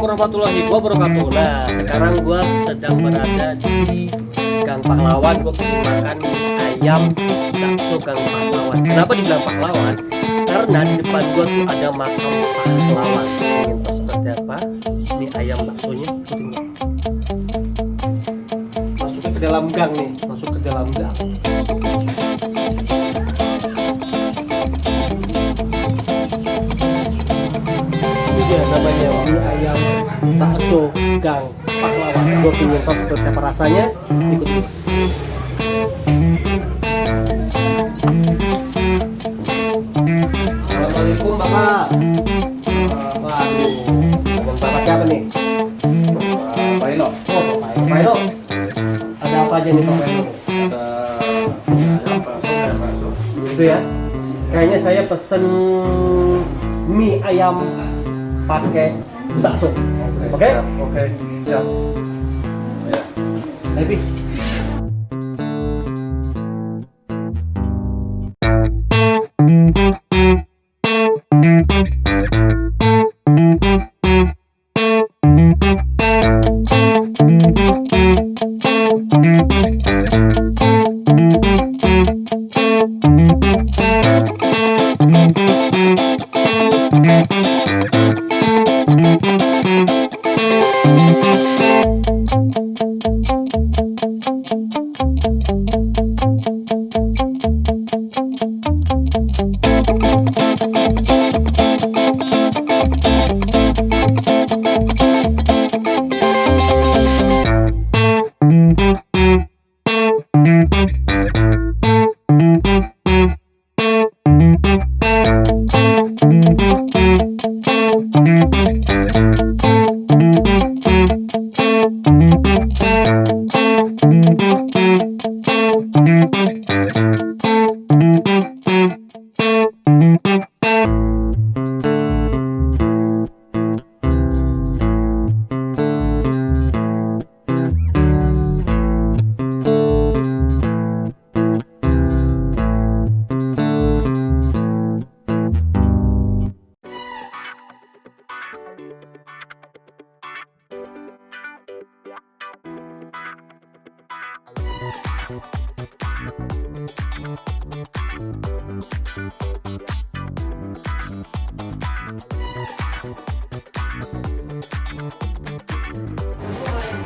warahmatullahi wabarakatuh. Nah, sekarang gua sedang berada di Gang Pahlawan. Gua pengen makan mie ayam bakso Gang Pahlawan. Kenapa dibilang pahlawan? Karena di depan gua tuh ada makam pahlawan. Ingin tahu seperti apa mie ayam baksonya? Ikutin gua. Masuk ke dalam gang nih, masuk ke dalam gang. Namanya mie ayam bakso Gang Pahlawan. Gue pengen tahu seperti apa rasanya. Ikut gue. Assalamualaikum Bapak. Waduh, dengan Bapak siapa nih? Pak Eno. Oh, Pak Eno. Ada apa aja nih Pak Eno? Ada ayam bakso, kayak bakso. Itu ya. Kayaknya saya pesen mie ayam pakai bakso. Oke? Oke, siap. Ya. Happy.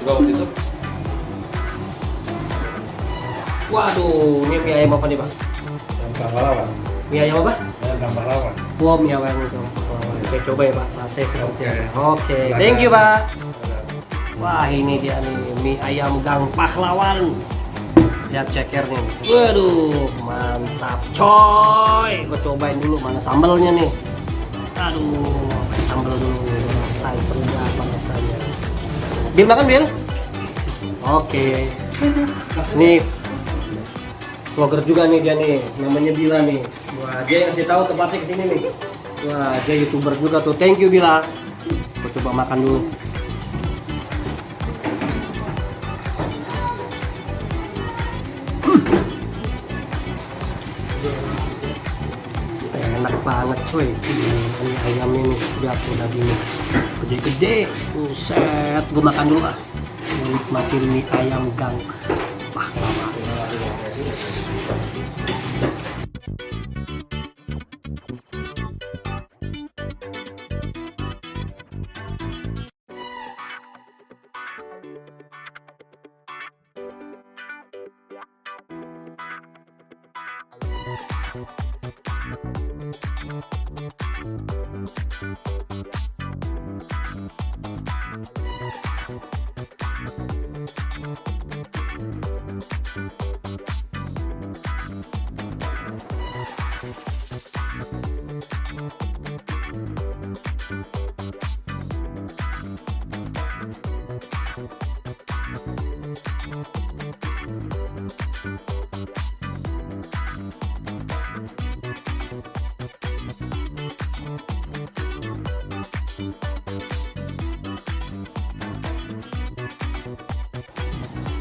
Waktu itu Waduh, ini mie ayam apa nih Bang? yang pahlawan. Mie ayam apa? Yang pahlawan. Wow, mie ayam itu. Saya coba ya Pak, rasanya seperti Oke. apa. Oke, thank you Pak. Wah, ini dia nih mie ayam Gang Pahlawan. Lihat cekernya nih. Waduh, mantap coy. Gue cobain dulu mana sambelnya nih. Aduh, sambel dulu. Rasain seperti apa rasanya. Bil makan Bil? Oke. Nih vlogger juga nih dia nih, namanya Bila nih. Wah, dia yang ngasih tahu tempatnya kesini nih. Wah, dia YouTuber juga tuh. Thank you Bila. Gue coba makan dulu. Enak banget coy. Ini ayamnya nih, lihat tuh dagingnya gede-gede. Buset, gue makan dulu ah. Menikmati mie ayam Gang Pahlawan.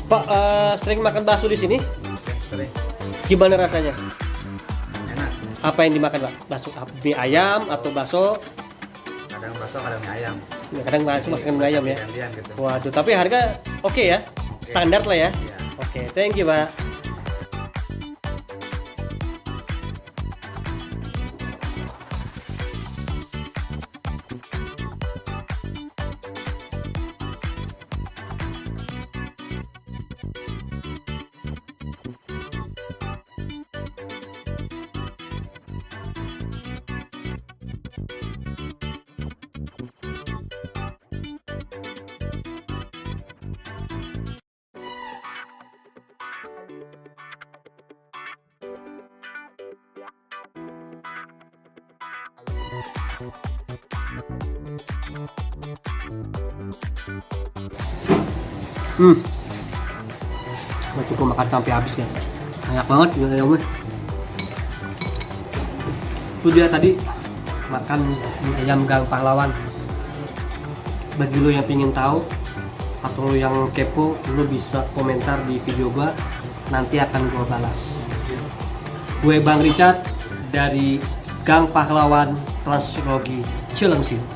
Pak, sering makan bakso di sini? Sering. Gimana rasanya? Enak. Apa yang dimakan, Pak? Bakso mie ayam atau bakso? Kadang bakso, kadang mie ayam. Ya, kadang langsung masakan mie ayam ya. Lian gitu. Waduh, tapi harga oke ya, standar lah ya. Iya. Oke, thank you Pak. Gua cukup makan sampai habis ya. Banyak banget mie ayamnya. Itu dia tadi makan mie ayam Gang Pahlawan. Bagi lo yang pengen tahu atau lo yang kepo, lo bisa komentar di video gua, nanti akan gua balas. Gue Bang Richard dari Gang Pahlawan Translogi Cilengsi.